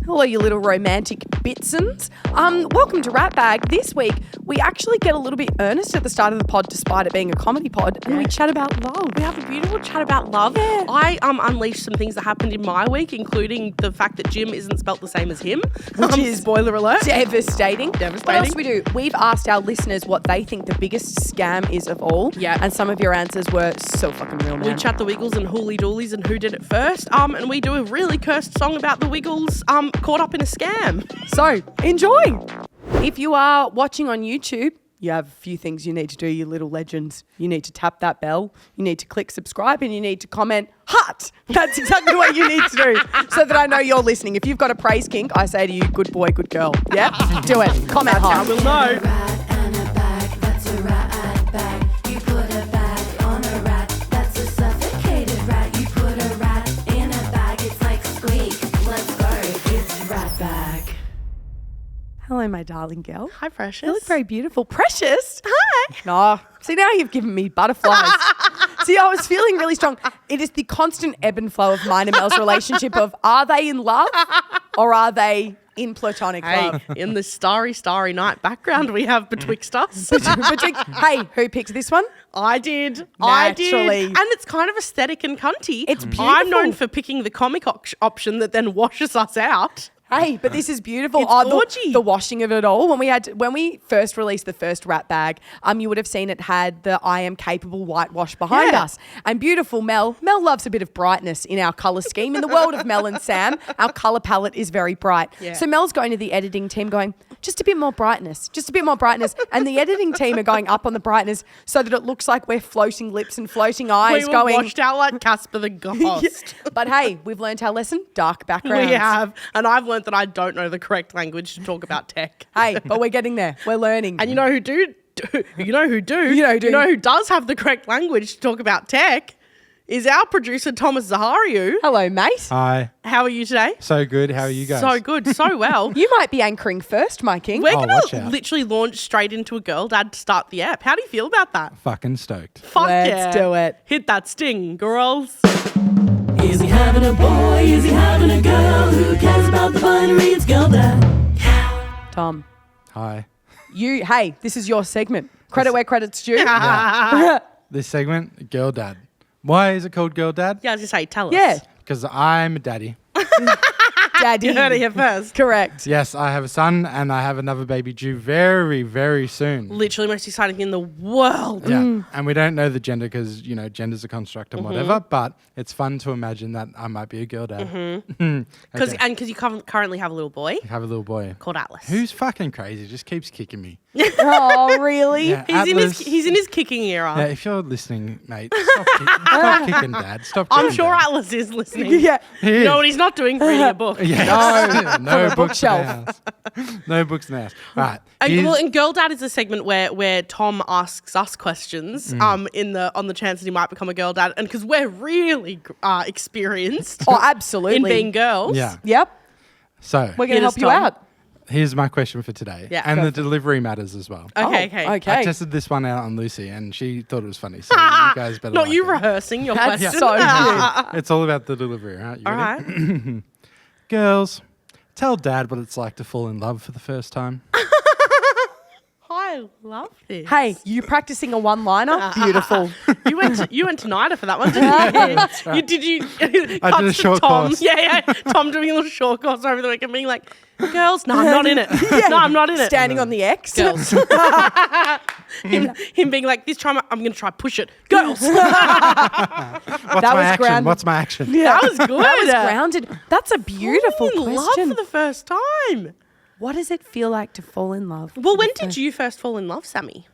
Hello, you little romantic bitsons. Welcome to Ratbag. This week, we actually get a little bit earnest at the start of the pod, despite it being a comedy pod, and we chat about love. We have a beautiful chat about love. Yeah. I unleashed some things that happened in my week, including the fact that Jim isn't spelt the same as him. Which is spoiler alert. Devastating. Devastating. What else we do? We've asked our listeners what they think the biggest scam is of all. Yeah. And some of your answers were so fucking real, man. We chat the Wiggles and Hooly Doolies and who did it first. And we do a really cursed song about the Wiggles caught up in a scam. So, enjoy. If you are watching on YouTube, you have a few things you need to do, you little legends. You need to tap that bell, you need to click subscribe, and you need to comment hut. That's exactly what you need to do so that I know you're listening. If you've got a praise kink, I say to you, good boy, good girl. Yeah? Do it. Comment hut. I will know. Rat and a bag, that's a rat bag. You put a bag on a rat, that's a suffocated rat. You put a rat in a bag, it's like squeak. Let's go, it's rat bag. Hello, my darling girl. Hi, Precious. You look very beautiful. Precious. Hi. No. See, now you've given me butterflies. See, I was feeling really strong. It is the constant ebb and flow of mine and Mel's relationship of, are they in love or are they in platonic love? In the starry night background we have betwixt us. Hey, who picked this one? I did. Naturally. And it's kind of aesthetic and cunty. It's I'm known beautiful. for picking the comic option that then washes us out. Hey, but this is beautiful. It's gorgy. The washing of it all. When we first released the first Rat Bag, you would have seen it had the I am capable whitewash behind us. And beautiful Mel loves a bit of brightness in our colour scheme. In the world of Mel and Sam, our colour palette is very bright. Yeah. So Mel's going to the editing team going, just a bit more brightness, just a bit more brightness. And the editing team are going up on the brightness so that it looks like we're floating lips and floating eyes We were going. washed out like Casper the Ghost. But hey, we've learned our lesson, dark backgrounds. We have. And I've learned that I don't know the correct language to talk about tech. Hey, but we're getting there. We're learning. And you know who does have the correct language to talk about tech is our producer, Thomas Zahariu. Hello, mate. Hi. How are you today? So good. How are you guys? So good, so well. You might be anchoring first, my king. We're watch going to out. literally launch straight into a girl dad to start the app. How do you feel about that? Fucking stoked. Fuck Let's yeah. do it. Hit that sting, girls. Is he having a boy? Is he having a girl? Who cares about the binary? It's girl dad. Tom, Hi. hey, this is your segment. Credit where credit's due. Yeah. This segment, Girl Dad. Why is it called Girl Dad? Yeah, I was going to say, tell us. Yeah, Because I'm a daddy. daddy. You heard it here first. Correct. Yes, I have a son and I have another baby due very, very soon. Literally most exciting thing in the world. Yeah. And we don't know the gender because, gender's a construct and whatever, but it's fun to imagine that I might be a girl dad. Because Okay. you currently have a little boy I have a little boy. called Atlas. Who's fucking crazy? Just keeps kicking me. Oh, really? Yeah, He's in his kicking era. Yeah, if you're listening, mate, stop kicking dad. Stop kicking I'm sure dad. Atlas is listening. Yeah. He You is. know what he's not doing? Reading a book. Yeah. No a books in the bookshelf. house. No books in the house. Right. And Girl Dad is a segment where Tom asks us questions on the chance that he might become a girl dad, and because we're really experienced Oh, absolutely. in being girls. Yeah. Yep. So We're going to Hit help us, you Tom. out. here's my question for today. Yeah. And Go the delivery matters as well. Okay. Okay. I tested this one out on Lucy and she thought it was funny. So you guys better Not like you it. rehearsing your That's question. so good. It's all about the delivery, right? You All ready? right. Girls, tell dad what it's like to fall in love for the first time. I love this. Hey, you practicing a one-liner? Beautiful. You went to NIDA for that one, didn't you? That's right. Did you? I did a short Tom. course. Yeah. Tom doing a little short course over the week and being like, girls, no, I'm not in it. No, I'm not in it. Standing on the X. Girls. him being like, this time I'm going to try push it. Girls. What's That my was action? grand. What's my action? That was good. That was grounded. That's a beautiful Fall in love question. for the first time. What does it feel like to fall in love? Well, when did you first fall in love, Sammy?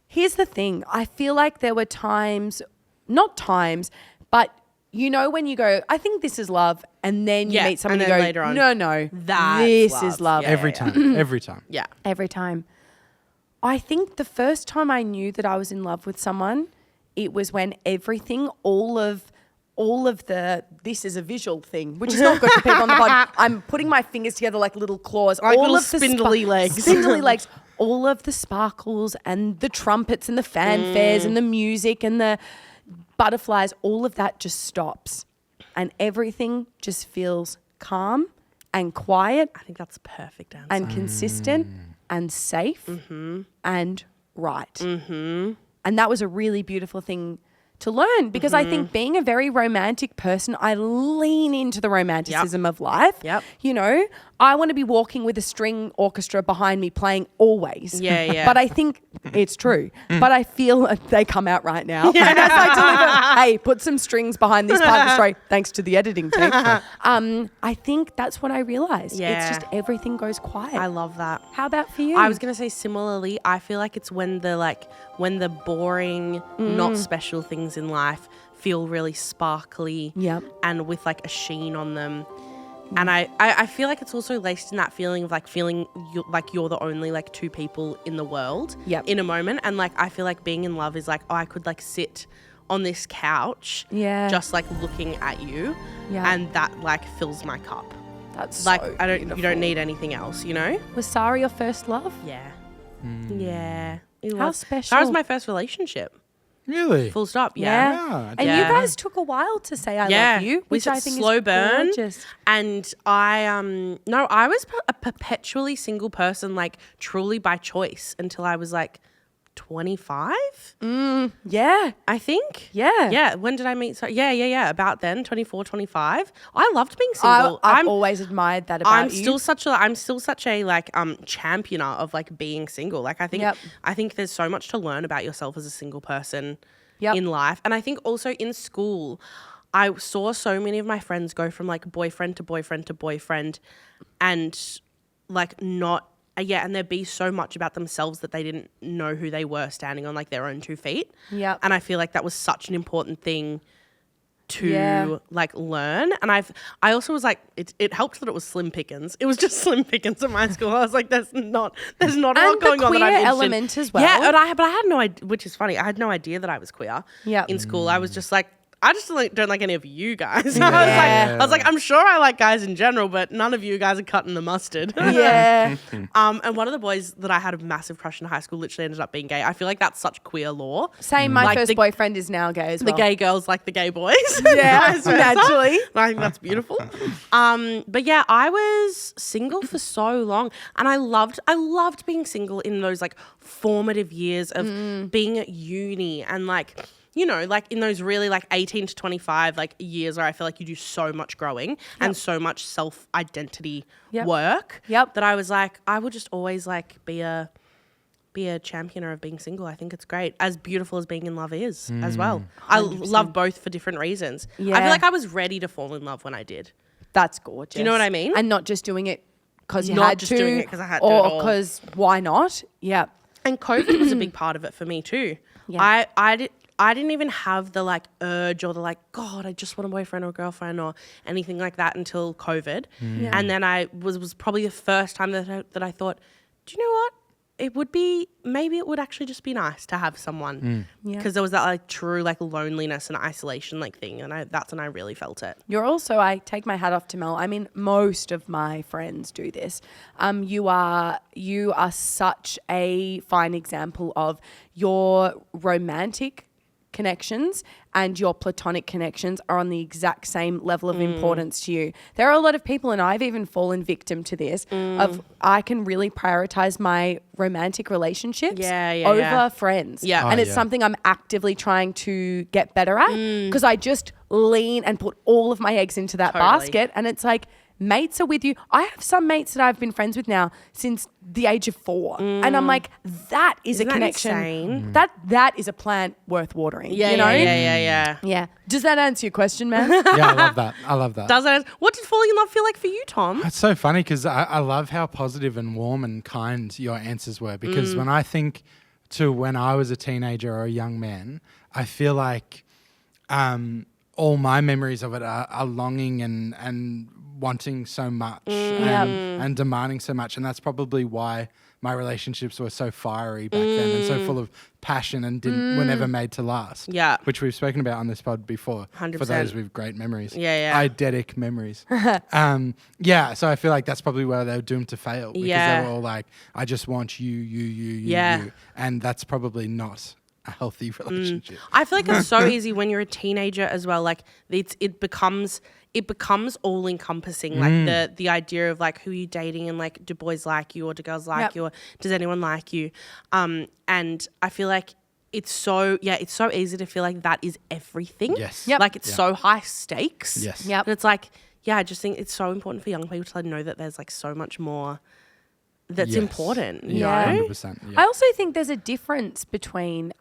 Here's the thing. I feel like there were times, not times, but you know when you go, I think this is love, and then you Yeah, meet someone and and you then go, later on, no, that's this love. is love. Yeah. Every time. Every time. Yeah. Every time. I think the first time I knew that I was in love with someone, it was when everything, all of the, this is a visual thing, which is not good for people on the pod. I'm putting my fingers together like little claws. Like all little of the spindly legs. Spindly legs. All of the sparkles and the trumpets and the fanfares and the music and the butterflies, all of that just stops. and everything just feels calm and quiet I think that's a perfect answer. and consistent and safe and right. And that was a really beautiful thing to learn because I think being a very romantic person, I lean into the romanticism of life. Yep. You know, I want to be walking with a string orchestra behind me playing always. Yeah. But I think it's true. But I feel they come out right now. And as I deliver, hey, put some strings behind this part of the story, thanks to the editing team. I think that's what I realized. Yeah. It's just everything goes quiet. I love that. How about for you? I was gonna say similarly. I feel like it's when the boring, not special things in life feel really sparkly, Yep. and with like a sheen on them. And I feel like it's also laced in that feeling of like feeling like you're the only like two people in the world Yep. in a moment. And like I feel like being in love is like, oh, I could like sit on this couch, Yeah. just like looking at you, Yeah. and that like fills my cup. That's Like so you don't beautiful. need anything else, you know? Was Sarah your first love? Yeah. Yeah. It How was. special. That was my first relationship. Really? Full stop. Yeah. Yeah. And Yeah. you guys took a while to say I love you, which I think slow is burn. gorgeous. And I I was a perpetually single person, like truly by choice, until I was like 25, Yeah. I think. Yeah. Yeah. When did I meet? So yeah. About then, 24, 25. I loved being single. I've always admired that about I'm you. still such a like championer of like being single. Like Yep. I think there's so much to learn about yourself as a single person Yep. in life. And I think also in school, I saw so many of my friends go from like boyfriend to boyfriend to boyfriend, and like not. And there'd be so much about themselves that they didn't know who they were standing on like their own 2 feet. Yep. And I feel like that was such an important thing to Yeah. like learn. And I also was like, it helped that it was slim pickings. It was just slim pickings at my school. I was like, there's not a And lot the going on that I'm queer interested in. element as well. Yeah, but I had no idea, which is funny. I had no idea that I was queer Yep. in school. I was just like, I just don't like any of you guys. Yeah. I was like, I'm sure I like guys in general, but none of you guys are cutting the mustard. Yeah. And one of the boys that I had a massive crush in high school literally ended up being gay. I feel like that's such queer lore. Same. My Like first the- boyfriend is now gay as The well. gay girls like the gay boys. Yeah, Vice versa. naturally. I think that's beautiful. But yeah, I was single for so long, and I loved being single in those like formative years of being at uni and like, you know, like in those really like 18 to 25 like years where I feel like you do so much growing and so much self-identity Yep. work Yep. that I was like, I will just always like be a championer of being single. I think it's great. As beautiful as being in love is as well. I love both for different reasons. I Yeah. feel like I was ready to fall in love when I did. That's gorgeous. Do you know what I mean? And not just doing it because you Not had just to. doing it 'cause I had to at Or all. because why not? Yeah. And COVID was a big part of it for me too. Yeah. I didn't even have the like urge or the like, God, I just want a boyfriend or a girlfriend or anything like that until COVID. Yeah. And then I was probably the first time that I thought, do you know what? Maybe it would actually just be nice to have someone. Yeah. Because there was that like true like loneliness and isolation like thing. And that's when I really felt it. You're also, I take my hat off to Mel. I mean, most of my friends do this. You are such a fine example of your romantic connections and your platonic connections are on the exact same level of importance to you. There are a lot of people, and I've even fallen victim to this, of I can really prioritize my romantic relationships over friends. Yeah. And Oh, it's yeah. something I'm actively trying to get better at because I just lean and put all of my eggs into that Totally. basket. And it's like, mates are with you. I have some mates that I've been friends with now since the age of 4. And I'm like, that is Isn't a that connection. insane? That is a plant worth watering. Yeah, you know? yeah. Yeah. Does that answer your question, man? Yeah, I love that. Does it? What did falling in love feel like for you, Tom? It's so funny because I love how positive and warm and kind your answers were. Because when I think to when I was a teenager or a young man, I feel like all my memories of it are longing and wanting so much and demanding so much. And that's probably why my relationships were so fiery back then and so full of passion and were never made to last. Yeah. Which we've spoken about on this pod before. 100%. For those with great memories. Yeah. Eidetic memories. So I feel like that's probably where they were doomed to fail. Because Yeah. they were all like, I just want you. Yeah. And that's probably not a healthy relationship. I feel like it's so easy when you're a teenager as well. Like it becomes all encompassing. Like the idea of like, who are you dating, and like, do boys like you, or do girls like you, or does anyone like you? And I feel like it's so easy to feel like that is everything. Yes. Yep. Like it's so high stakes. Yes. Yep. And it's like, I just think it's so important for young people to know that there's like so much more that's Yes. important. You Yeah. know? 100%. Yeah. I also think there's a difference between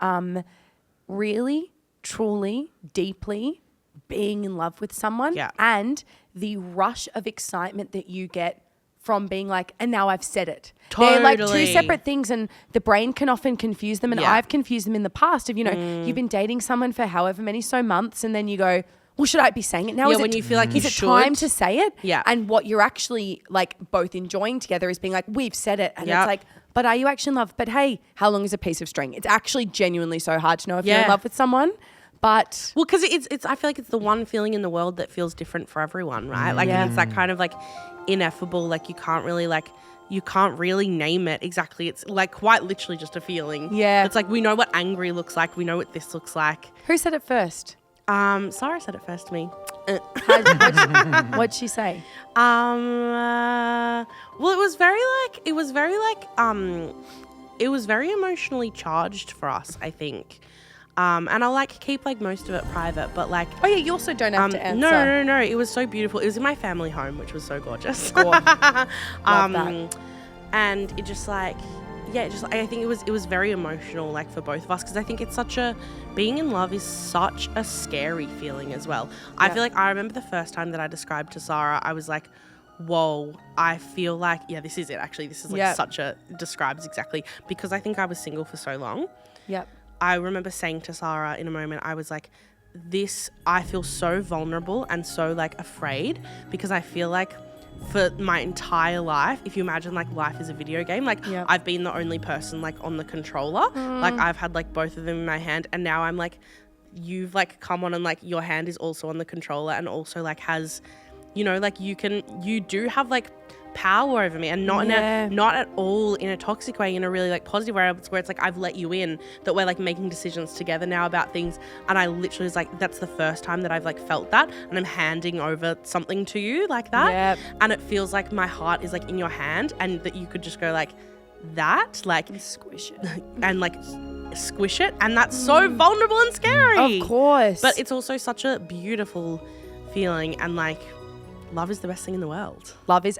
really, truly, deeply being in love with someone and the rush of excitement that you get from being like, and now I've said it. They're like two Totally. separate things, and the brain can often confuse them. And Yeah. I've confused them in the past of, you've been dating someone for however many months, and then you go, well, should I be saying it now? Yeah, Is when it, you feel like you is it time should. to say it? Yeah. And what you're actually like both enjoying together is being like, we've said it. And Yep. it's like, but are you actually in love? But hey, how long is a piece of string? It's actually genuinely so hard to know if you're in Yeah. love with someone. But Well, because it's I feel like it's the one feeling in the world that feels different for everyone, right? Like Yeah. it's that kind of like ineffable, like you can't really name it exactly. It's like quite literally just a feeling. Yeah. It's like we know what angry looks like. We know what this looks like. who said it first? Sarah said it first to me. What'd she say? Well, it was very emotionally charged for us, I think. And I'll like keep like most of it private, but like, Oh yeah, you also don't have to answer. no. It was so beautiful. It was in my family home, which was so gorgeous. Love that. And it just like, I think it was very emotional, like for both of us, because I think it's being in love is such a scary feeling as well. I Yeah. feel like I remember the first time that I described to Sarah, I was like, whoa, I feel like, this is it actually. This is like describes exactly, because I think I was single for so long. Yep. I remember saying to Sarah in a moment, I was like, I feel so vulnerable and so like afraid, because I feel like for my entire life, if you imagine like life is a video game, like Yep. I've been the only person like on the controller, like I've had like both of them in my hand, and now I'm like, you've like come on and like your hand is also on the controller, and also like has, like you do have like power over me, and not at all in a toxic way, in a really like positive way, where it's like I've let you in, that we're like making decisions together now about things, and I literally was like, that's the first time that I've like felt that, and I'm handing over something to you like that. Yep. And it feels like my heart is like in your hand, and that you could just go like that, like Squish it. and like squish it, and that's so vulnerable and scary. Of course. But it's also such a beautiful feeling, and like love is the best thing in the world. Love is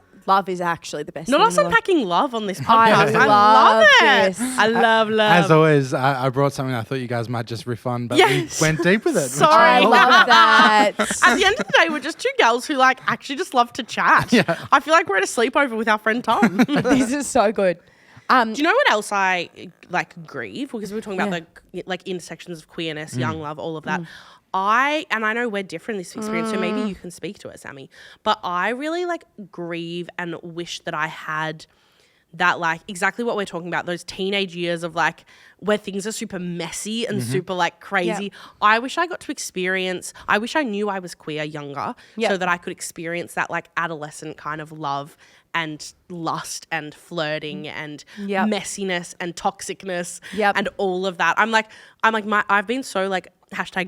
actually the best Not thing us in the world. unpacking love on this I podcast. I love love it. this. I love love. As always, I brought something I thought you guys might just riff on, but Yes. we went deep with it. which Sorry. I I love. love that. At the end of the day, we're just two girls who like actually just love to chat. Yeah. I feel like we're at a sleepover with our friend Tom. Do This is so good. you know what else I like grieve? Because we were talking about like intersections of queerness, young love, all of that. I know we're different in this experience, so maybe you can speak to it, Sammy. But I really like grieve and wish that I had that, like exactly what we're talking about, those teenage years of like where things are super messy and super like crazy. Yep. I wish I got to experience, I wish I knew I was queer younger, Yep. so that I could experience that like adolescent kind of love and lust and flirting and Yep. messiness and toxicness Yep. and all of that. I've been so like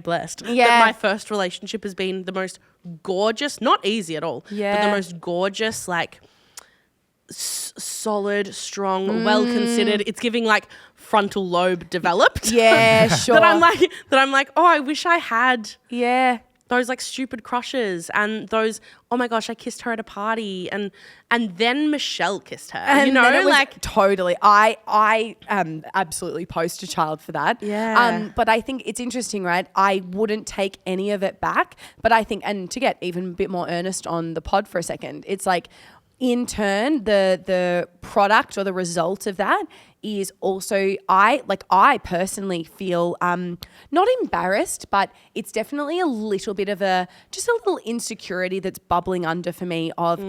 #blessed Yeah. that my first relationship has been the most gorgeous, not easy at all, but Yeah. the most gorgeous, like solid, strong, well considered. It's giving like frontal lobe developed. Yeah, sure. that I'm like, oh, I wish I had Yeah. those like stupid crushes and those, oh my gosh, I kissed her at a party, and then Michelle kissed her. And then it was like totally. I absolutely poster child for that. Yeah. But I think it's interesting, right? I wouldn't take any of it back. But I think, and to get even a bit more earnest on the pod for a second, it's like, in turn, the product or the result of that is also, I personally feel not embarrassed, but it's definitely a little bit of just a little insecurity that's bubbling under for me of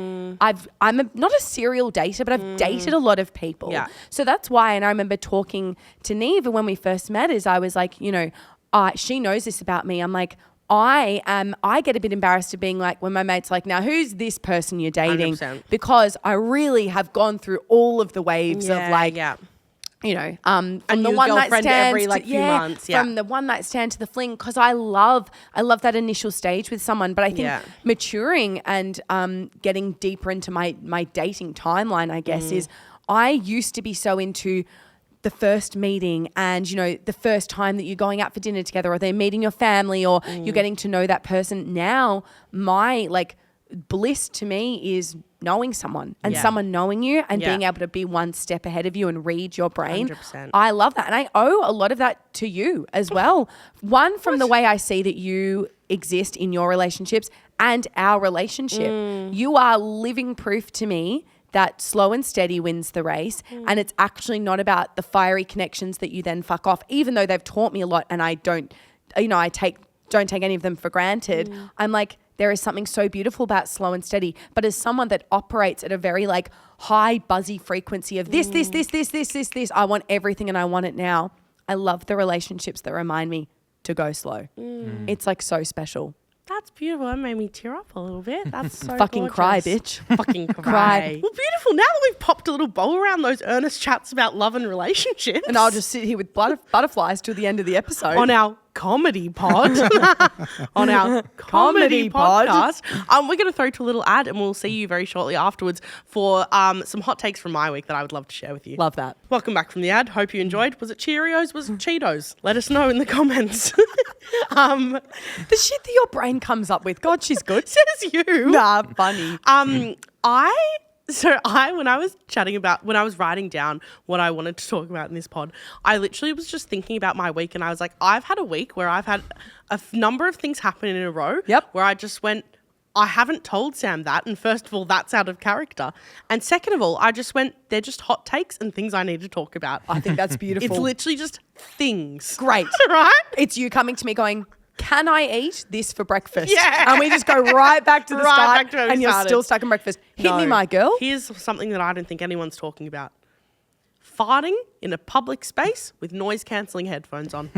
I'm not a serial dater, but I've dated a lot of people. Yeah. So that's why, and I remember talking to Neve when we first met, is I was like, she knows this about me. I'm like, I get a bit embarrassed of being like, when my mate's like, now who's this person you're dating? 100%. Because I really have gone through all of the waves of like, you know, A from the new one night girlfriend stand every, like, few months, yeah. from the one night stand to the fling, because I love that initial stage with someone. But I think Yeah. maturing and getting deeper into my dating timeline, I guess, is I used to be so into the first meeting and, you know, the first time that you're going out for dinner together, or they're meeting your family, or you're getting to know that person. Now, my like bliss to me is knowing someone and Yeah. someone knowing you and Yeah. being able to be one step ahead of you and read your brain. 100%. I love that. And I owe a lot of that to you as well. One, from the way I see that you exist in your relationships and our relationship. You are living proof to me that slow and steady wins the race. And it's actually not about the fiery connections that you then fuck off, even though they've taught me a lot and I don't, you know, don't take any of them for granted. I'm like, there is something so beautiful about slow and steady. But as someone that operates at a very like high buzzy frequency of this, I want everything and I want it now. I love the relationships that remind me to go slow. It's like so special. That's beautiful. That made me tear up a little bit. That's so Fucking cry, gorgeous. bitch. Fucking cry. Cry. Well, beautiful. Now that we've popped a little bowl around those earnest chats about love and relationships. And I'll just sit here with butterflies till the end of the episode. on our comedy pod, on our Comedy comedy pod. podcast. We're going to throw to a little ad and we'll see you very shortly afterwards for some hot takes from my week that I would love to share with you. Love that. Welcome back from the ad. Hope you enjoyed. Was it Cheerios? Was it Cheetos? Let us know in the comments. The shit that your brain comes up with. God, she's good. Says you. Nah, funny. When I was writing down what I wanted to talk about in this pod, I literally was just thinking about my week and I was like, I've had a week where I've had a number of things happen in a row. Yep. Where I just went, I haven't told Sam that. And first of all, that's out of character. And second of all, I just went, they're just hot takes and things I need to talk about. I think that's beautiful. It's literally just things. Great. Right? It's you coming to me going, can I eat this for breakfast? Yeah. And we just go right back to the Right start back to where we and you're started. still stuck in breakfast. Hit me, No. my girl. Here's something that I don't think anyone's talking about. Farting in a public space with noise cancelling headphones on.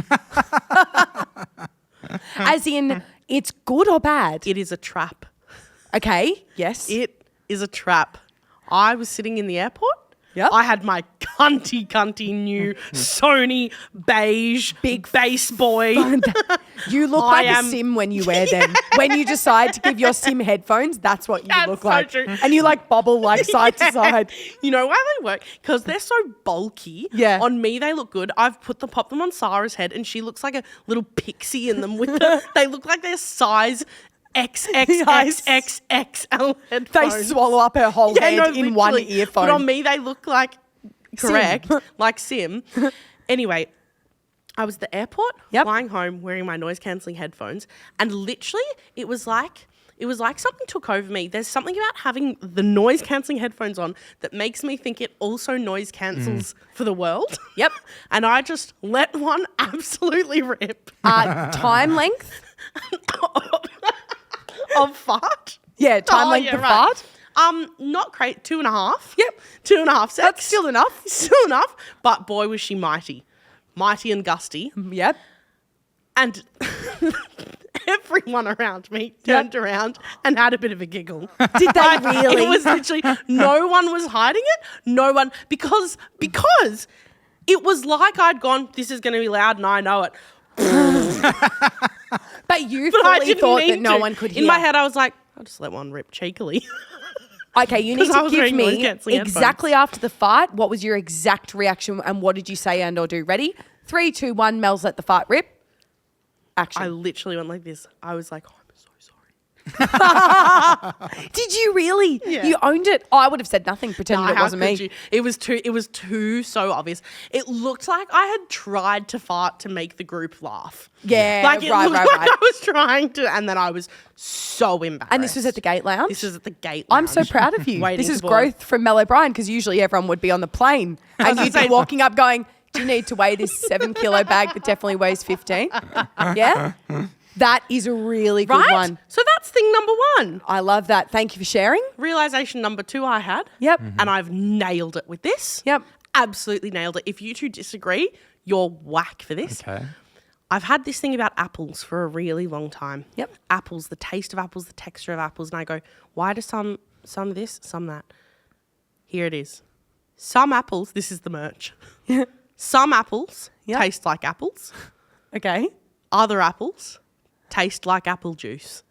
As in, it's good or bad? It is a trap. Okay, yes. It is a trap. I was sitting in the airport. Yep. I had my cunty new Sony beige big bass boy. You look I like am- a sim when you wear them. When you decide to give your sim headphones, that's what you That's look so like. true. And you like bobble like side to side. You know why they work? Because they're so bulky. Yeah. On me, they look good. I've popped them on Sarah's head, and she looks like a little pixie in them. They look like they're size XXXXL headphones. They swallow up her whole head in one literally. earphone. But on me, they look like correct, like Sim. Anyway, I was at the airport, flying home, wearing my noise cancelling headphones, and literally, it was like something took over me. There's something about having the noise cancelling headphones on that makes me think it also noise cancels for the world. Yep. And I just let one absolutely rip. Time length? Of fart. Yeah, time length of fart. Not great. 2.5. Yep. 2.5 seconds. That's still enough. Still enough. But boy, was she mighty. Mighty and gusty. Yep. And everyone around me turned around and had a bit of a giggle. Did they really? It was literally, no one was hiding it. No one, because it was like I'd gone, this is going to be loud and I know it. But you But I fully didn't thought mean that no to. one could hear. In my head, I was like, I'll just let one rip cheekily. Okay, you need 'Cause I to was give wearing me noise-cancelling exactly after the fart, what was your exact reaction and what did you say and or do? Ready? 3, 2, 1, Mel's let the fart rip. Action. I literally went like this. I was like, oh, I'm so sorry. Did you really? Yeah. You owned it? I would have said nothing, pretending it How wasn't could me. you? It was too so obvious. It looked like I had tried to fart to make the group laugh. Yeah, Like it right, looked right, like right. I was trying to, and then I was so embarrassed. And this was at the Gate Lounge? This was at the Gate I'm Lounge. so proud of you. Waiting This is to board. growth from Mel O'Brien because usually everyone would be on the plane and you'd be walking up going, do you need to weigh this 7 kilo bag that definitely weighs 15? Yeah? That is a really good Right? one. So that's thing number 1. I love that. Thank you for sharing. Realization number 2 I had. Yep. And I've nailed it with this. Yep. Absolutely nailed it. If you two disagree, you're whack for this. Okay. I've had this thing about apples for a really long time. Yep. Apples, the taste of apples, the texture of apples. And I go, why do some this, some that? Here it is. Some apples, this is the merch. Some apples taste like apples. Okay. Other apples taste like apple juice.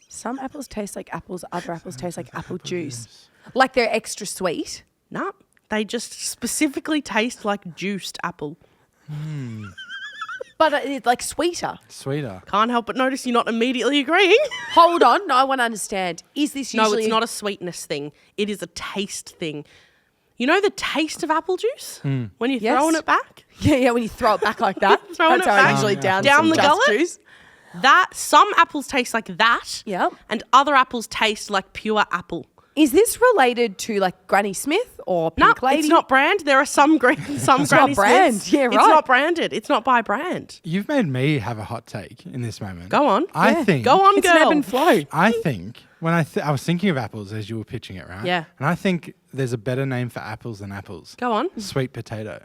Some apples taste like apples. Other apples taste like apple juice. Like they're extra sweet. No, they just specifically taste like juiced apple. But it's like sweeter. Sweeter. Can't help but notice you're not immediately agreeing. Hold on. No, I want to understand. Is this usually... No, it's not a sweetness thing. It is a taste thing. You know the taste of apple juice? When you're Yes. throwing it back? Yeah, when you throw it back like that. Throwing That's it how I back. usually Yeah. down the some Just gullet? juice. That, some apples taste like that. Yep. And other apples taste like pure apple. Is this related to like Granny Smith or No, Pink Lady? it's not brand. There are some some It's Granny not brand. Smiths. Yeah, It's right. not branded. It's not by brand. You've made me have a hot take in this moment. Go on. I think. Go on, It's girl. an ebb and flow. I think when I was thinking of apples as you were pitching it, right? Yeah. And I think there's a better name for apples than apples. Go on. Sweet potato.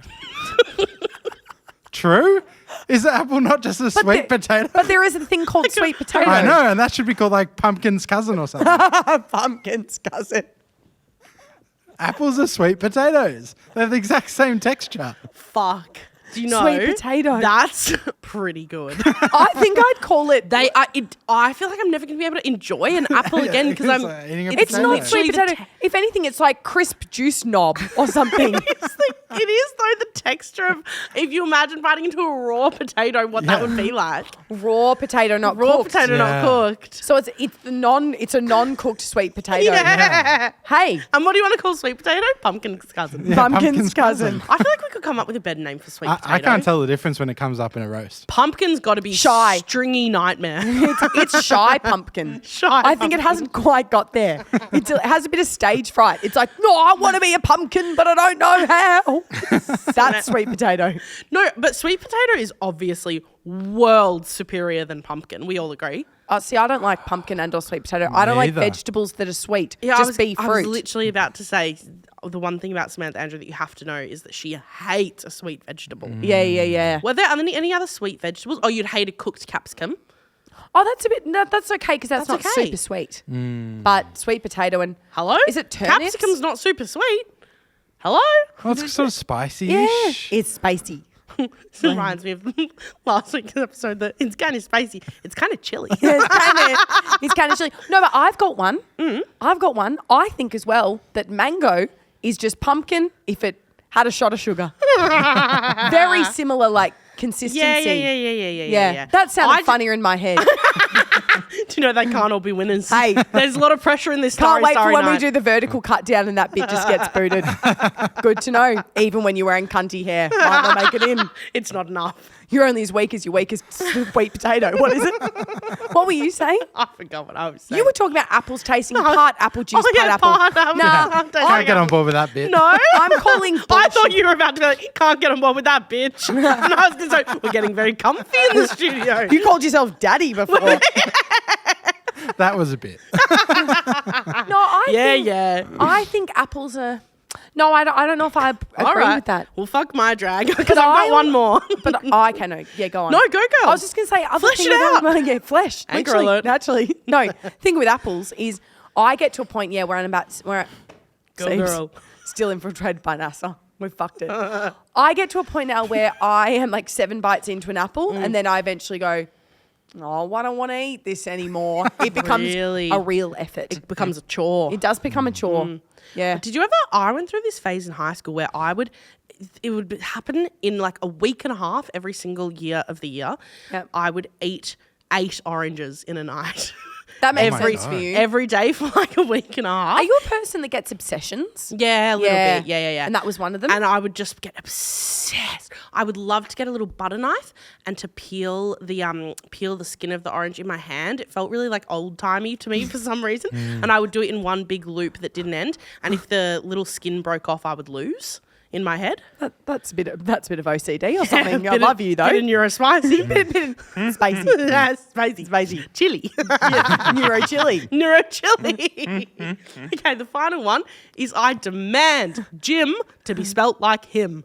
True? Is the apple not just a sweet potato? But there is a thing called sweet potato. I know, and that should be called like pumpkin's cousin or something. Pumpkin's cousin. Apples are sweet potatoes. They have the exact same texture. Fuck. Do you know? Sweet potato. That's pretty good. I think I'd call it... I feel like I'm never going to be able to enjoy an apple again because it's I'm. like eating a It's potato. not sweet Literally the potato. If anything, it's like crisp juice knob or something. It is though the texture of if you imagine biting into a raw potato, what that Yeah. would be like. Raw potato, not Raw cooked. potato Yeah. not cooked. So it's a non-cooked sweet potato. Yeah. Hey, And what do you want to call sweet potato? Pumpkin's cousin. Yeah, pumpkin's cousin. I feel like we could come up with a better name for sweet potato. I can't tell the difference when it comes up in a roast. Pumpkin's got to be Shy. stringy nightmare. It's shy pumpkin. Shy I think it pumpkin. hasn't quite got there. It has a bit of stage fright. It's like, no, I want to be a pumpkin, but I don't know how. That's sweet potato. No, but sweet potato is obviously worlds superior than pumpkin. We all agree. See, I don't like pumpkin and or sweet potato. I don't like Neither. vegetables that are sweet. Yeah, Just be I was fruit. literally about to say the one thing about Samantha Andrew that you have to know is that she hates a sweet vegetable. Yeah. Were there any other sweet vegetables? Oh, you'd hate a cooked capsicum. Oh, that's a bit. No, that's okay because that's, That's not okay. super sweet. But sweet potato and Hello? Is it turnips? Capsicum's not super sweet. Hello? Well, it's sort of spicy-ish. yeah, it's spicy. This reminds me of last week's episode that it's kind of spicy. It's kind of chilly. It's kind of chilly. No, but I've got one. I've got one. I think as well that mango is just pumpkin if it had a shot of sugar. Very similar, like consistency. Yeah. That sounded I ju- funnier in my head. Do you know they can't all be winners? Hey. There's a lot of pressure in this Can't wait for when we night. do the vertical cut down and that bit just gets booted. Good to know. Even when you're wearing cunty hair, might not make it in. It's not enough. You're only as weak as your weakest sweet potato. What is it? What were you saying? I forgot what I was saying. You were talking about apples tasting part apple juice, Oh, yeah, part apple. part apple. Nah, Don't Can't get on board with that bit. No. I'm calling bullshit. I thought you were about to be like, can't get on board with that bitch. And I was going to say, we're getting very comfy in the studio. You called yourself daddy before. That was a bit. No, I think apples are. No, I don't know if I agree All right. with that. Well, fuck my drag because But I've got one more. But okay, no, yeah, go on. No, go, girl. I was just gonna say other Flesh thing it with out. yeah, flesh. Anchor Literally, alert. naturally. No, thing with apples is I get to a point, where we're Go, Seems girl. still infiltrated by NASA. We've fucked it. I get to a point now where I am like 7 bites into an apple, and then I eventually go, oh, I don't want to eat this anymore. It becomes Really? a real effort. It becomes a chore. It does become a chore. Yeah. Did you ever? I went through this phase in high school where it would happen in like a week and a half every single year of the year. Yep. I would eat 8 oranges in a night. That makes every sense for you. every day for like a week and a half. Are you a person that gets obsessions? Yeah, a little bit. Yeah. And that was one of them? And I would just get obsessed. I would love to get a little butter knife and to peel the skin of the orange in my hand. It felt really like old timey to me for some reason. And I would do it in one big loop that didn't end. And if the little skin broke off, I would lose in my head. That's a bit of OCD or something. I Bit love of- you though. Bit of neurospicy. Spicy. Yeah, spicy. Chili. Neuro chili. Neuro chili. Okay, the final one is I demand Jim to be spelt like him.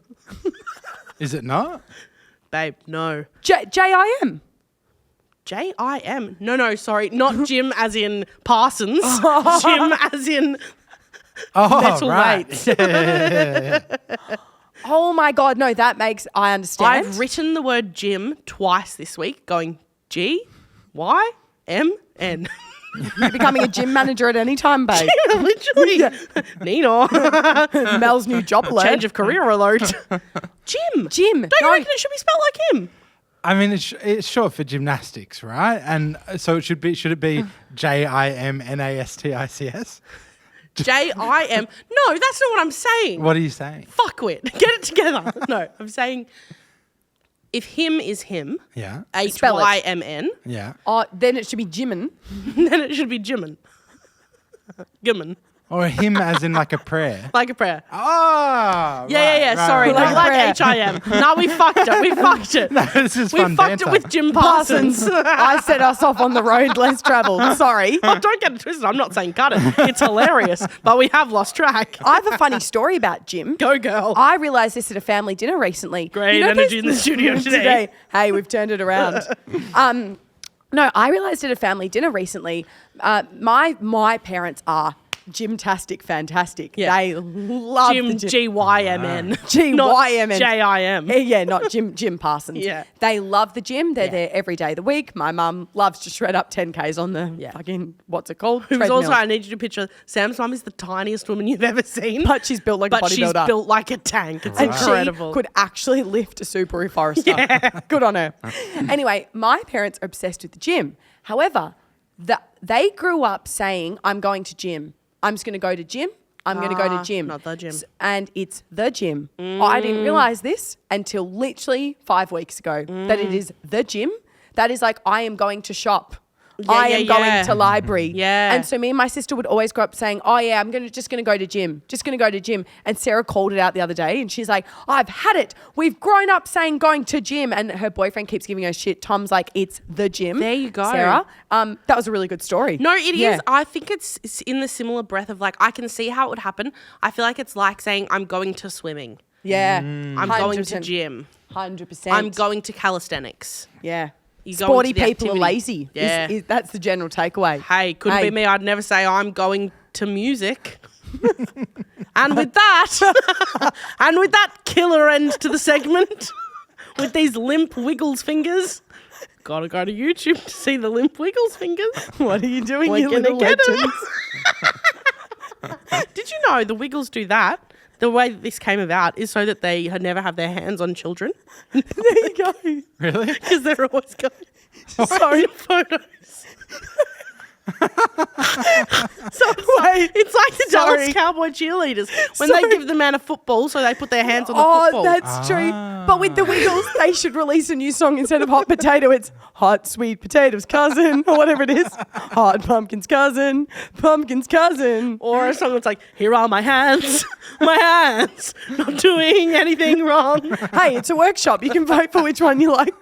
Is it not? Babe, no. J-I-M. J-I-M. No, sorry. Not Jim as in Parsons. Jim as in metal right. weights. Oh my God, no, that makes, I understand. I've written the word gym twice this week, going G-Y-M-N. You're becoming a gym manager at any time, babe. Literally. Nino. Mel's new job alert. Change of career alert. Gym. Gym. Don't you reckon it should be spelled like him? I mean, it's short for gymnastics, right? And so should it be JIMNASTICS? J-I-M. No, that's not what I'm saying. What are you saying? Fuckwit. Get it together. No, I'm saying if him is him, Yeah. H-Y-M-N, Yeah. Oh, then it should be Jimin. then it should be Jimin. Gimmon. Or him as in like a prayer. Like a prayer. Oh. Yeah. Sorry. right. Like H-I-M. No, we fucked it. No, this is We fun fucked banter. it with Jim Parsons. I set us off on the road less traveled. Sorry. Oh, don't get it twisted. I'm not saying cut it. It's hilarious. But we have lost track. I have a funny story about Jim. Go, girl. I realised this at a family dinner recently. Great energy in the studio today. Hey, we've turned it around. No, I realised at a family dinner recently, my parents are gymtastic fantastic. Yeah. They love Jim, the gym. G-Y-M-N. G-Y-M-N. J-I-M. Yeah, not Jim Parsons. Yeah. They love the gym. They're Yeah. there every day of the week. My mum loves to shred up 10Ks on the fucking, what's it called? Who's Treadmill. also, I need you to picture, Sam's mum is the tiniest woman you've ever seen. But she's built like a But she's bodybuilder. built like a tank. It's And incredible. she could actually lift a Subaru Forester. Good on her. Anyway, my parents are obsessed with the gym. However, they grew up saying, I'm going to gym. I'm just going to go to gym. I'm going to go to gym. Not the gym. And it's the gym. I didn't realise this until literally 5 weeks ago, that it is the gym. That is like, I am going to shop. I am going to library. Yeah. And so me and my sister would always grow up saying, oh yeah, I'm just going to go to gym. Just going to go to gym. And Sarah called it out the other day and she's like, I've had it. We've grown up saying going to gym. And her boyfriend keeps giving her shit. Tom's like, it's the gym. There you go. Sarah. That was a really good story. No, it Yeah. is. I think it's in the similar breath of like, I can see how it would happen. I feel like it's like saying, I'm going to swimming. Yeah. I'm going to 100%. gym. 100%. I'm going to calisthenics. Yeah. You go Sporty into the people are activity. lazy. Yeah. That's the general takeaway. Hey, couldn't be me. I'd never say I'm going to music. And with that killer end to the segment, with these limp wiggles fingers, gotta go to YouTube to see the limp wiggles fingers. What are you doing, We're you gonna little get 'em. legends? Did you know the Wiggles do that? The way that this came about is so that they never have their hands on children. There you go. Really? Because they're always going sorry photos. So it's like the Sorry. Dallas Cowboy cheerleaders when they give the man a football, so they put their hands on the Oh, football. that's true. But with the Wiggles, they should release a new song instead of Hot Potato. It's Hot Sweet Potato's Cousin, or whatever it is. Hot Pumpkin's Cousin, Pumpkin's Cousin. Or a song that's like, here are my hands, not doing anything wrong. Hey, it's a workshop. You can vote for which one you like.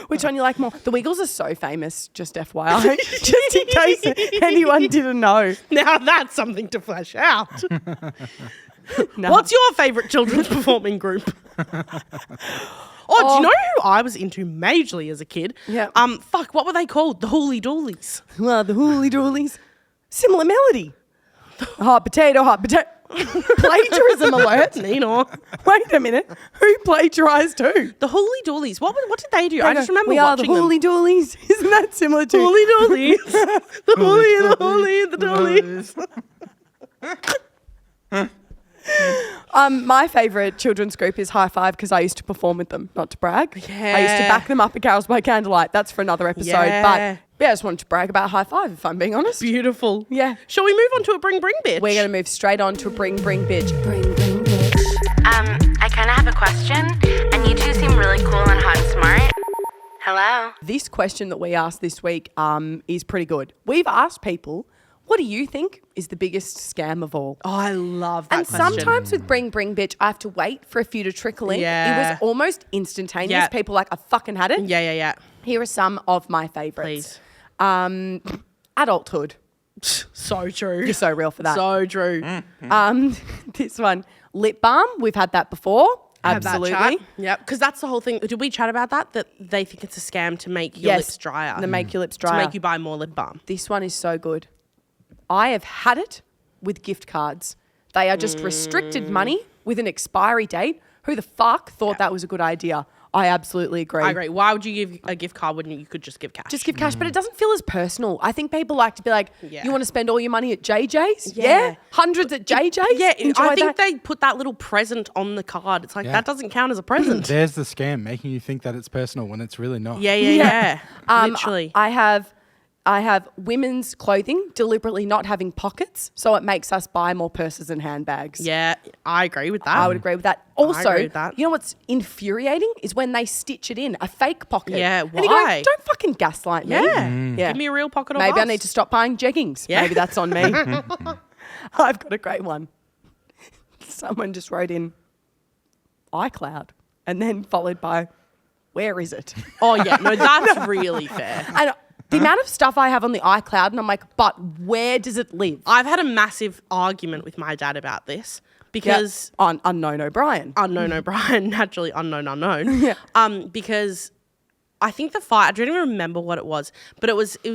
Which one you like more? The Wiggles are so famous, just FYI, just in case anyone didn't know. Now that's something to flesh out. No. What's your favourite children's performing group? Oh, do you know who I was into majorly as a kid? Yeah. What were they called? The Hooly Doolies. Well, the Hooly Doolies. Similar melody. Hot potato, hot potato. Plagiarism alert. Nino. Wait a minute. Who plagiarised who? The Hooly Doolies. What did they do? I just remember we are the watching them. Hooly Doolies. Isn't that similar to Hooly Doolies. The Hooly and the Hooly and the Doolies. My favourite children's group is High Five because I used to perform with them, not to brag. I used to Yeah. back them up at Carols by Candlelight. That's for another episode. Yeah. But yeah, I just wanted to brag about High Five, if I'm being honest. Beautiful. Yeah. Shall we move on to a Bring Bring Bitch? We're going to move straight on to a Bring Bring Bitch. Bring, bring, bitch. I kind of have a question, and you two seem really cool and hot and smart. Hello? This question that we asked this week is pretty good. We've asked people, what do you think is the biggest scam of all? Oh, I love that And question. sometimes with Bring Bring Bitch, I have to wait for a few to trickle in. Yeah. It was almost instantaneous. Yeah. People are like, I fucking had it. Yeah. Here are some of my favourites. Please. Adulthood. So true. You're so real for that. So true. This one, lip balm. We've had that before. Have that Absolutely. chat. Yep. Because that's the whole thing. Did we chat about that? That they think it's a scam to make your lips drier. To make your lips To drier. make you buy more lip balm. This one is so good. I have had it with gift cards. They are just restricted money with an expiry date. Who the fuck thought that was a good idea? I absolutely agree. I agree. Why would you give a gift card when you could just give cash? Just give cash, but it doesn't feel as personal. I think people like to be like, Yeah. you want to spend all your money at JJ's? Yeah. Hundreds at JJ's? Yeah, Enjoy I think that. they put that little present on the card. It's like, Yeah. that doesn't count as a present. There's the scam, making you think that it's personal when it's really not. Yeah. Literally. I have women's clothing deliberately not having pockets, so it makes us buy more purses and handbags. Yeah, I agree with that. I would agree with that. Also, agree with that. you know what's infuriating is when they stitch it in, a fake pocket. Yeah, And you go, why? don't fucking gaslight me. Yeah. Yeah. Give me a real pocket of Maybe I bust. need to stop buying jeggings. Yeah. Maybe that's on me. I've got a great one. Someone just wrote in iCloud and then followed by, where is it? Oh, yeah. No, that's really fair. And the amount of stuff I have on the iCloud, and I'm like, but where does it live? I've had a massive argument with my dad about this because on Unknown O'Brien. unknown O'Brien, naturally unknown. Because I think the fight, I don't even remember what it was, but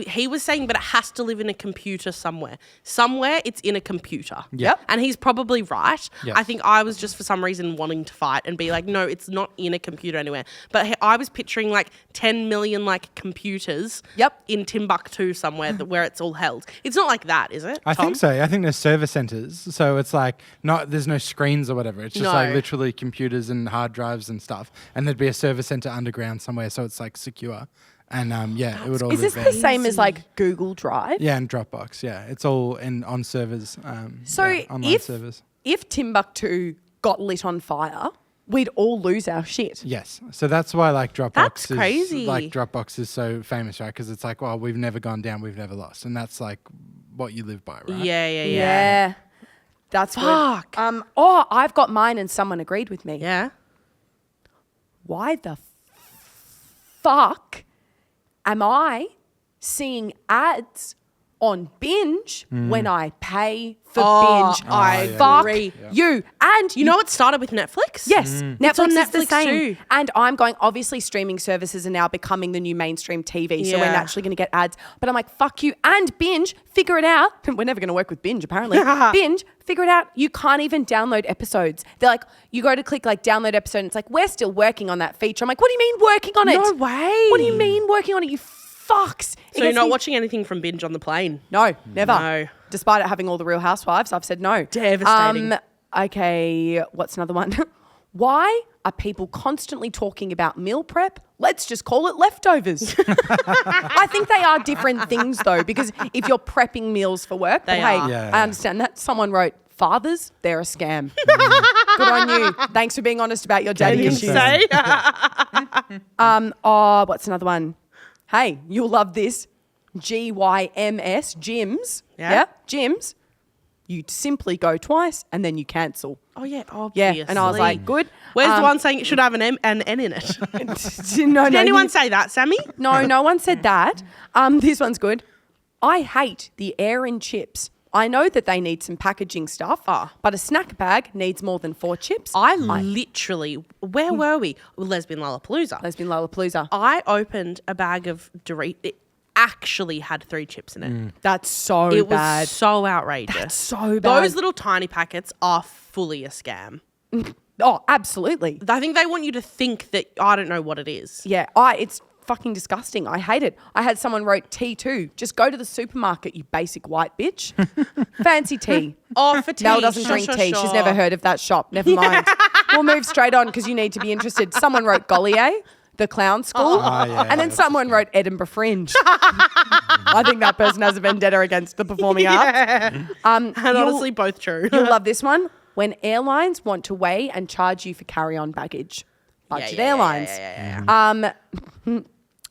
he was saying, but it has to live in a computer somewhere. Somewhere it's in a computer. Yep. And he's probably right. Yes. I think I was just for some reason wanting to fight and be like, no, it's not in a computer anywhere. But I was picturing like 10 million like computers Yep. in Timbuktu somewhere where it's all held. It's not like that, is it? I Tom? think so. I think there's server centers. So it's like there's no screens or whatever. It's just No. like literally computers and hard drives and stuff. And there'd be a server center underground somewhere. So it's like secure. And it would all Is live this there. the same as like Google Drive? Yeah, and Dropbox. Yeah. It's all on servers. So Online servers. if Timbuktu got lit on fire, we'd all lose our shit. Yes. So that's why like Dropbox That's is crazy. like Dropbox is so famous, right? Because it's like, well, we've never gone down, we've never lost. And that's like what you live by, right? Yeah. Yeah. That's Fuck. good. I've got mine and someone agreed with me. Yeah. Why the fuck am I seeing ads on Binge when I pay for Binge? I Fuck agree. you. And You know it started with Netflix? yes, It's Netflix on is the Netflix same. too. And I'm going, obviously streaming services are now becoming the new mainstream TV. So we're Yeah. naturally going to get ads. But I'm like, fuck you. And Binge, figure it out. We're never going to work with Binge, apparently. Binge, figure it out. You can't even download episodes. They're like, you go to click like download episode and it's like, we're still working on that feature. I'm like, what do you mean working on it? No way. What do you mean working on it? You fucks. It So you're gets not me- watching anything from Binge on the plane? No, never. No. Despite it having all the Real Housewives, I've said no. Devastating. Okay, what's another one? Why are people constantly talking about meal prep? Let's just call it leftovers. I think they are different things though, because if you're prepping meals for work, They but hey, are. Yeah, I yeah. understand that. Someone wrote, fathers, they're a scam. Good on you. Thanks for being honest about your daddy Daddy issues. concern. What's another one? Hey, you'll love this. GYMS, gyms. Yeah. Gyms. You simply go twice and then you cancel. Oh, yeah, Yeah. obviously. And I was like, good. Where's the one saying it should have an N in it? no, Did anyone say that, Sammy? No one said that. This one's good. I hate the air in chips. I know that they need some packaging stuff, but a snack bag needs more than 4 chips. I literally, where were we? Lesbian Lollapalooza. Lesbian Lollapalooza. I opened a bag of Doritos. It actually had 3 chips in it. That's so It bad. was so outrageous. That's so bad. Those little tiny packets are fully a scam. Oh, absolutely. I think they want you to think that I don't know what it is. Yeah, it's fucking disgusting. I hate it. I had someone wrote T2. Just go to the supermarket, you basic white bitch. Fancy tea. Oh, for tea. Mel doesn't Sure, drink sure, tea. sure. She's never heard of that shop. Never mind. We'll move straight on because you need to be interested. Someone wrote Gollier, the clown school. yeah, and then that's someone wrote Edinburgh Fringe. I think that person has a vendetta against the performing arts. And honestly, both true. You'll love this one. When airlines want to weigh and charge you for carry-on baggage. Budget Airlines.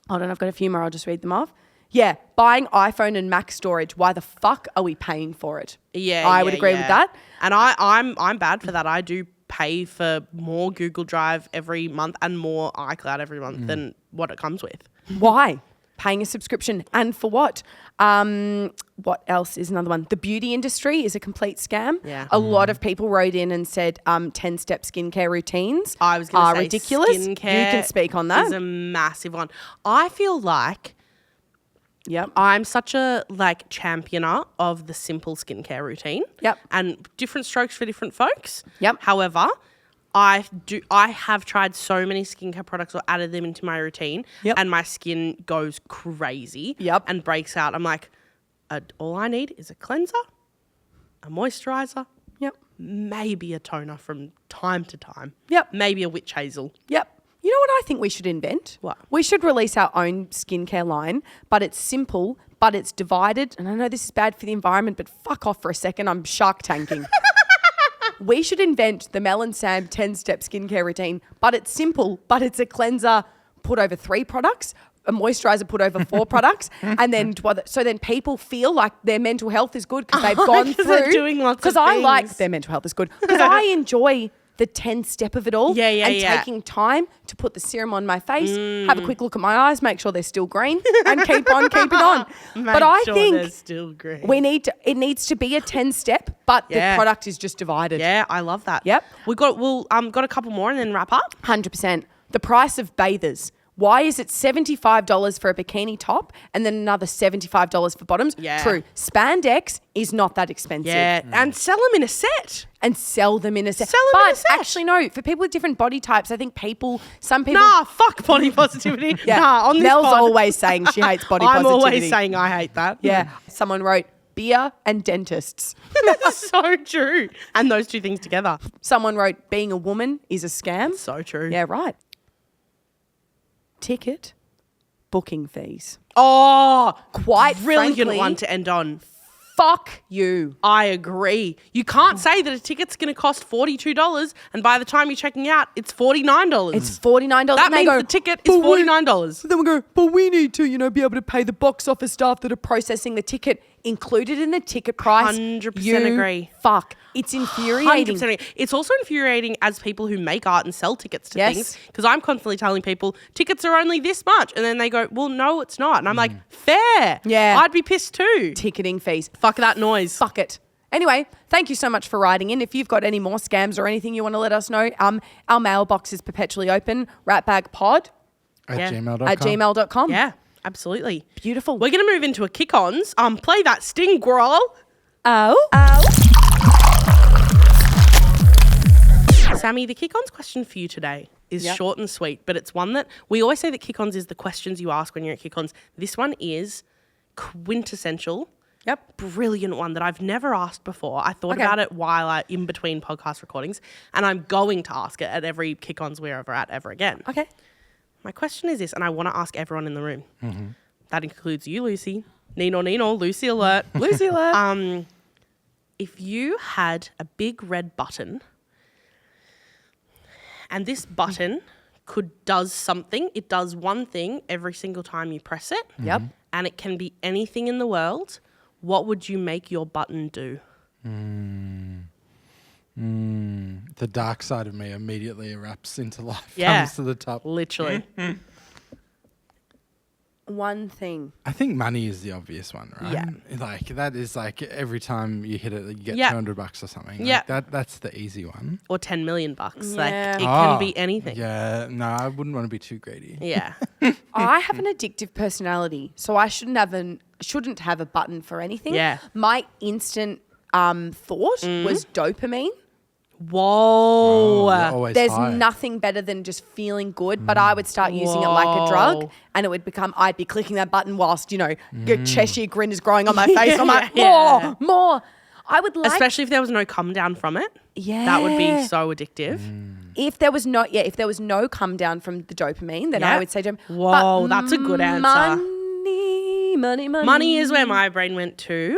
Hold on, I've got a few more. I'll just read them off. Yeah, buying iPhone and Mac storage. Why the fuck are we paying for it? I would agree with that. And I'm bad for that. I do pay for more Google Drive every month and more iCloud every month than what it comes with. Why? Paying a subscription. And for what? What else is another one? The beauty industry is a complete scam. Yeah. A lot of people wrote in and said 10-step skincare routines I was going are to say ridiculous. skincare You can speak on that. is a massive one. I feel like Yep. I'm such a championer of the simple skincare routine. Yep. And different strokes for different folks. Yep. However, I have tried so many skincare products or added them into my routine. Yep. And my skin goes crazy. Yep. And breaks out. I'm like, all I need is a cleanser, a moisturizer, Yep. maybe a toner from time to time. Yep. Maybe a witch hazel. Yep. You know what I think we should invent? What? We should release our own skincare line, but it's simple, but it's divided. And I know this is bad for the environment, but fuck off for a second. I'm shark tanking. We should invent the Mel Sam 10-step skincare routine, but it's simple, but it's a cleanser put over 3 products, a moisturizer put over 4 products, and then so then people feel like their mental health is good because they've gone 'Cause through. they're doing lots of Because I like things. their mental health is good because I enjoy the 10-step of it all. Yeah, yeah, and yeah. taking time to put the serum on my face, have a quick look at my eyes, make sure they're still green, and keep on keeping on. But I they're think still green. it needs to be a 10-step, but Yeah. the product is just divided. Yeah, I love that. Yep. We'll got a couple more and then wrap up. 100%. The price of bathers. Why is it $75 for a bikini top and then another $75 for bottoms? Yeah. True. Spandex is not that expensive. Yeah, and sell them in a set. And sell them in a set. Sell them in a But set. actually, no. For people with different body types, I think some people. Nah, fuck body positivity. Yeah. Nah, on this Mel's pod, always saying she hates body I'm positivity. always saying I hate that. Yeah. Someone wrote beer and dentists. That's so true. And those two things together. Someone wrote being a woman is a scam. So true. Yeah, right. Ticket booking fees. Oh, Quite brilliant frankly, one to end on. Fuck you. I agree. You can't say that a ticket's going to cost $42 and by the time you're checking out, it's $49. It's $49. that And they means go, the ticket is "But we-" $49. Then we go, but we need to, be able to pay the box office staff that are processing the ticket included in the ticket price. 100% You agree. Fuck. It's infuriating. 100%. It's also infuriating as people who make art and sell tickets to Yes. things because I'm constantly telling people tickets are only this much and then they go, well, no, it's not. And I'm like, fair. Yeah. I'd be pissed too. Ticketing fees. Fuck that noise. Fuck it. Anyway, thank you so much for writing in. If you've got any more scams or anything you want to let us know, our mailbox is perpetually open. Ratbagpod At Yeah. gmail.com. at gmail.com. Yeah, absolutely. Beautiful. We're going to move into a kick-ons. Play that sting, girl. Oh. Sammy, the kick-ons question for you today is Yep. short and sweet, but it's one that we always say that kick-ons is the questions you ask when you're at kick-ons. This one is quintessential. Yep. Brilliant one that I've never asked before. I thought Okay. about it while in between podcast recordings, and I'm going to ask it at every kick-ons we're ever at ever again. Okay. My question is this, and I want to ask everyone in the room. That includes you, Lucy. Nino, Lucy alert. Lucy alert. If you had a big red button and this button does something, it does one thing every single time you press it. Yep. And it can be anything in the world, what would you make your button do? The dark side of me immediately erupts into life. Yeah. Comes to the top. Literally. One thing. I think money is the obvious one, right? Yeah. Like that is like every time you hit it, you get Yeah. $200 or something. Yeah. Like that's the easy one. Or 10 million bucks. Yeah. Like it Oh, can be anything. Yeah. No, I wouldn't want to be too greedy. Yeah. I have an addictive personality, so I shouldn't have a button for anything. Yeah. My instant thought was dopamine. Whoa. You're always There's high. nothing better than just feeling good, but I would start using it like a drug, Whoa. and it would become, I'd be clicking that button whilst, your Cheshire grin is growing on my face. I'm like, Yeah. more. I would like, Especially if there was no come down from it. yeah. That would be so addictive. If there was no come down from the dopamine, then Yeah. I would say Whoa, that's a good answer. Money. Money is where my brain went to.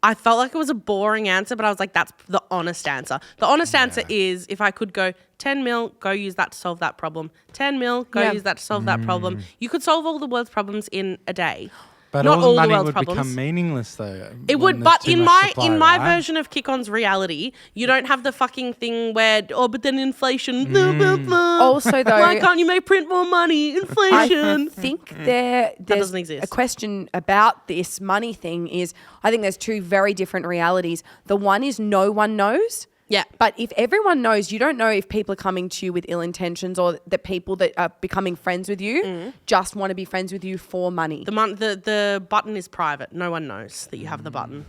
I felt like it was a boring answer, but I was like, that's the honest answer. The honest answer is if I could go 10 mil, go use that to solve that problem. 10 mil, go Yeah. use that to solve that problem. You could solve all the world's problems in a day. But Not all the all the money world's would problems. become meaningless though. It when would, there's but too in much my supply, right? version of Kick-On's reality, you don't have the fucking thing where, but then inflation. Also, though, Why can't you make print more money? Inflation. I think there's doesn't exist. a question about this money thing is, I think there's two very different realities. The one is no one knows. Yeah. But if everyone knows, you don't know if people are coming to you with ill intentions or the people that are becoming friends with you just want to be friends with you for money. The button is private. No one knows that you have the button.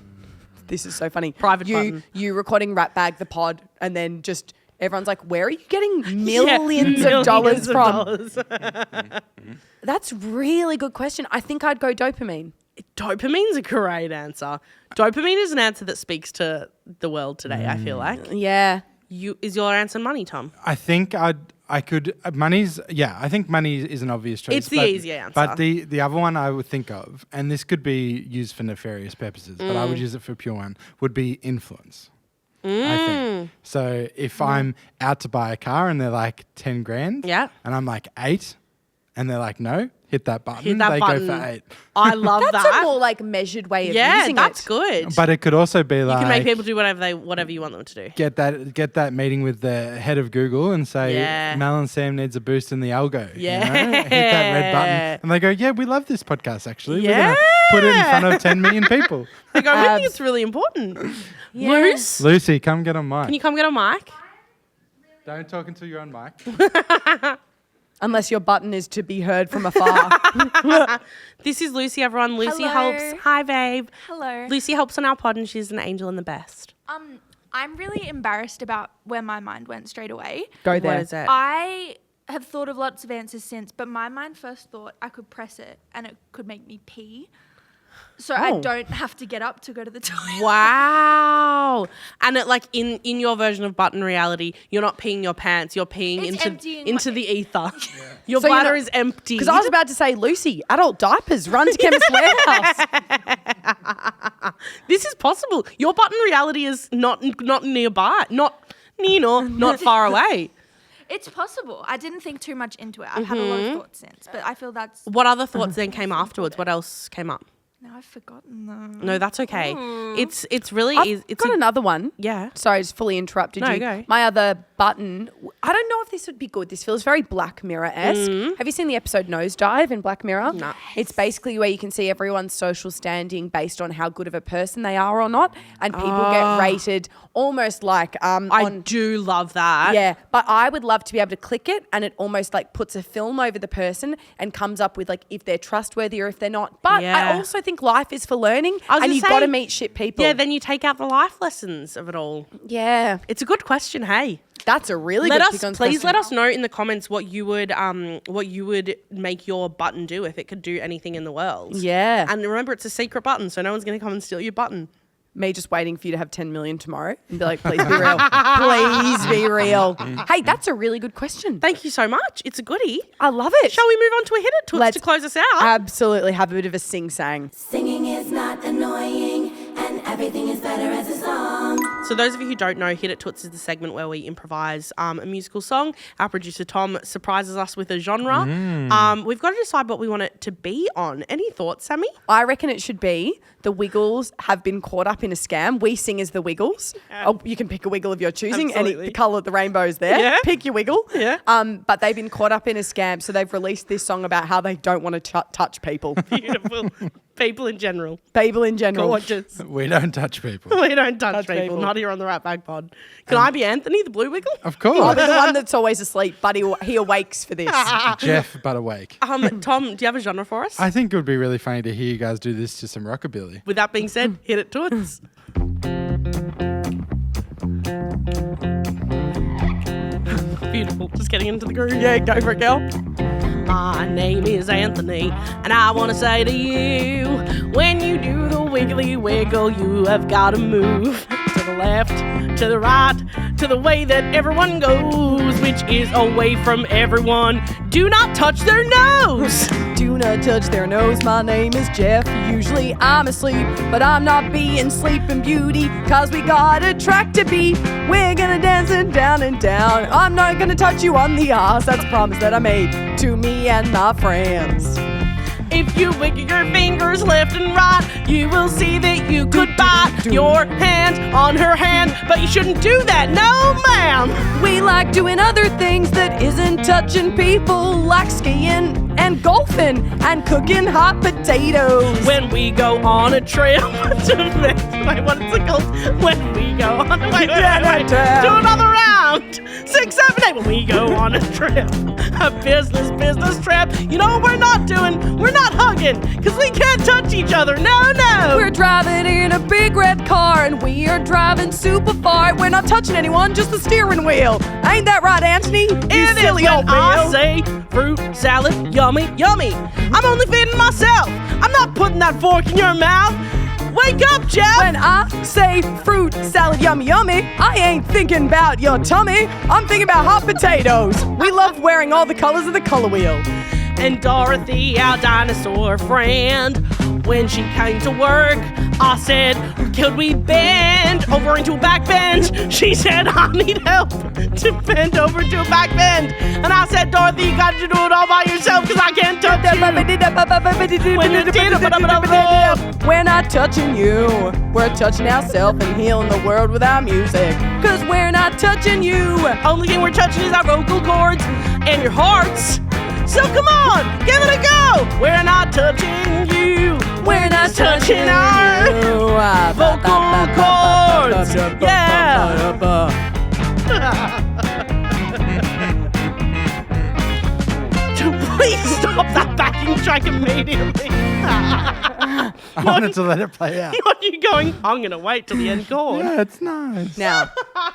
This is so funny. Private button. You recording Ratbag the pod and then just everyone's like, where are you getting millions of dollars from? That's really good question. I think I'd go dopamine. Dopamine's a great answer. Dopamine is an answer that speaks to the world today, I feel like. Yeah. Is your answer money, Tom? I think I think money is an obvious choice. It's the easier answer. But the other one I would think of, and this could be used for nefarious purposes, but I would use it for pure one, would be influence. I think. So if I'm out to buy a car and they're like 10 grand Yeah. and I'm like 8 and they're like, no, hit that button. Hit that they button. go for 8. I love That's that. a more like measured way of Yeah, using that's it. good. But it could also be you like can make people do whatever you want them to do. get that meeting with the head of Google and say Yeah. Mel Sam needs a boost in the algo. Yeah. You know? Hit that red button. And they go, yeah, we love this podcast actually. We're Yeah. gonna put it in front of 10 million people. They go, I think it's really important. Luce, Lucy, come get on mic. can you come get on mic? Don't talk until you're on mic. Unless your button is to be heard from afar. This is Lucy, everyone. Lucy Hello. helps. Hi, babe. Hello. Lucy helps on our pod and she's an angel and the best. I'm really embarrassed about where my mind went straight away. Go there. What is it? I have thought of lots of answers since, but my mind first thought I could press it and it could make me pee. So I Oh. don't have to get up to go to the toilet. Wow. And it, like in your version of button reality, you're not peeing your pants, you're peeing It's emptying into my- the ether. Your So you're bladder not- is empty. Because I was about to say, Lucy, adult diapers, run to Chemist Warehouse. This is possible. Your button reality is not nearby, not far away. It's possible. I didn't think too much into it. I've had a lot of thoughts since, but I feel that's... What other thoughts then came afterwards? What else came up? Now I've forgotten them. No, that's okay. It's really I've easy. It's got another one. Yeah. Sorry, I just fully interrupted No, you. go. My other button, I don't know if this would be good. This feels very Black Mirror-esque. Have you seen the episode Nosedive in Black Mirror? No. It's basically where you can see everyone's social standing based on how good of a person they are or not. And people get rated almost like I do love that. Yeah, but I would love to be able to click it and it almost like puts a film over the person and comes up with like if they're trustworthy or if they're not. But Yeah. I also think life is for learning I was and gonna you've say- got to meet shit people. Yeah, then you take out the life lessons of it all. Yeah, It's a good question, hey. that's a really Let good us pick-on please question. let us know in the comments what you would make your button do if it could do anything in the world. Yeah. And remember, it's a secret button, so no one's going to come and steal your button. Me just waiting for you to have 10 million tomorrow and be like, please be real. Please be real. Hey, that's a really good question. Thank you so much. It's a goodie. I love it. Shall we move on to a hit it Let's to close us out? Absolutely have a bit of a sing-sang. Singing is not annoying, and everything is better as a song. So those of you who don't know, Hit It Toots is the segment where we improvise a musical song. Our producer Tom surprises us with a genre. We've got to decide what we want it to be on. Any thoughts, Sammy? I reckon it should be the Wiggles have been caught up in a scam. We sing as the Wiggles. Oh, you can pick a Wiggle of your choosing. Absolutely. The colour of the rainbow is there. Yeah. Pick your Wiggle. Yeah. But they've been caught up in a scam, so they've released this song about how they don't want to touch people. Beautiful. People in general. People in general. Gorgeous. We don't touch people. We don't touch people. people. Not here on the Ratbag pod. Can I be Anthony, the blue wiggle? Of Oh, course. the one that's always asleep, but he awakes for this. Jeff, but awake. Tom, do you have a genre for us? I think it would be really funny to hear you guys do this to some rockabilly. With that being said, hit it toots. Beautiful. Just getting into the groove. Yeah, go for it, girl. My name is Anthony, and I want to say to you, when you do the wiggly wiggle, you have got to move to the left, to the right, to the way that everyone goes, which is away from everyone. Do not touch their nose. Do not touch their nose. My name is Jeff. Usually I'm asleep, but I'm not being Sleeping Beauty, cause we got a track to beat. We're gonna dance it down and down. I'm not gonna touch you on the ass. That's a promise that I made to me and my friends. If you wiggle your fingers left and right, you will see that you could bite your hand on her hand, but you shouldn't do that, no ma'am. We like doing other things that isn't touching people, like skiing and golfing and cooking hot potatoes. When we go on a trip to wait, what is it called? When we go on wait. Do another round. 6, 7, 8. When we go on a trip, a business trip. You know what we're not doing? We're not hugging because we can't touch each other. No. We're driving in a big red car and we are driving super far. We're not touching anyone, just the steering wheel. Ain't that right, Anthony? You It is silly when old I Bill. say fruit salad, yummy. I'm only feeding myself. I'm not putting that fork in your mouth. Wake up, Jeff. When I say fruit salad yummy, I ain't thinking about your tummy. I'm thinking about hot potatoes. We love wearing all the colors of the color wheel. And Dorothy, our dinosaur friend, when she came to work, I said, could we bend over into a back bend? She said, I need help to bend over to a back bend. And I said, Dorothy, you got to do it all by yourself because I can't touch you. We're not touching you. We're touching ourselves and healing the world with our music. Cause we're not touching you. Only thing we're touching is our vocal cords and your hearts. So come on, give it a go. We're not touching you. We're not touching our vocal cords. Yeah. Please stop that backing track immediately. I wanted to let it play out. Not you going, I'm going to wait till the end chord. Yeah, it's nice. Now,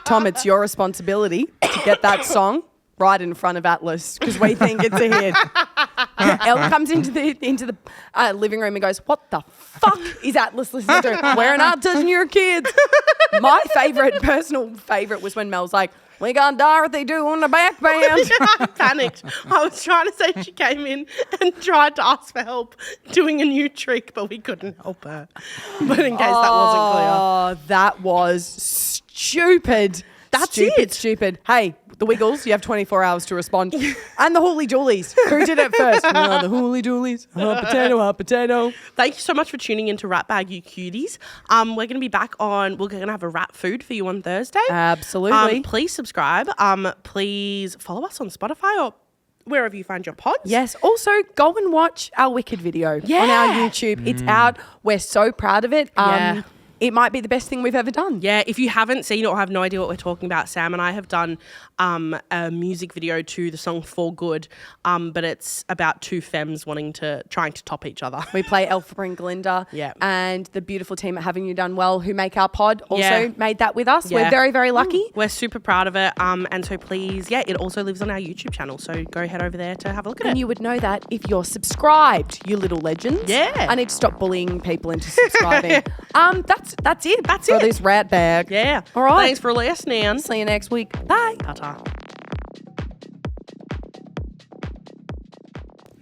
Tom, it's your responsibility to get that song right in front of Atlas because we think it's a hit. Elle comes into the living room and goes, "What the fuck is Atlas listening to? We're not touching your kids." My personal favorite was when Mel's like, "We got Dorothy doing the back band." I panicked. I was trying to say she came in and tried to ask for help doing a new trick, but we couldn't help her. But in case that wasn't clear. Oh, that was stupid. That's stupid, it. Stupid. Hey, the Wiggles, you have 24 hours to respond. And the Hooly Doolies. Who did it first? Oh, the Hooly Doolies. Hot potato. Thank you so much for tuning into Ratbag, you cuties. We're going to be back we're going to have a Ratfood for you on Thursday. Absolutely. Please subscribe. Please follow us on Spotify or wherever you find your pods. Yes. Also, go and watch our Wicked video on our YouTube. It's out. We're so proud of it. Yeah. It might be the best thing we've ever done. Yeah, if you haven't seen it or have no idea what we're talking about, Sam and I have done a music video to the song For Good, but it's about two femmes trying to top each other. We play Alpha and Glinda. Yeah. And the beautiful team at Having You Done Well who make our pod also Yeah. made that with us. Yeah. We're very, very lucky. We're super proud of it. And so please, it also lives on our YouTube channel. So go head over there to have a look at And it. you would know that if you're subscribed, you little legends. Yeah. I need to stop bullying people into subscribing. That's it. That's for it. this Ratbag. Yeah. All right. Thanks for listening. See you next week. Bye. Ta-ta.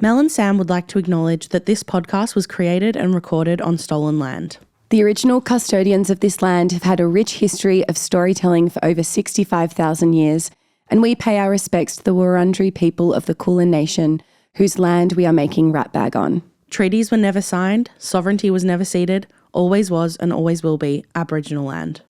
Mel and Sam would like to acknowledge that this podcast was created and recorded on stolen land. The original custodians of this land have had a rich history of storytelling for over 65,000 years, and we pay our respects to the Wurundjeri people of the Kulin Nation, whose land we are making Ratbag on. Treaties were never signed, sovereignty was never ceded, always was and always will be Aboriginal land.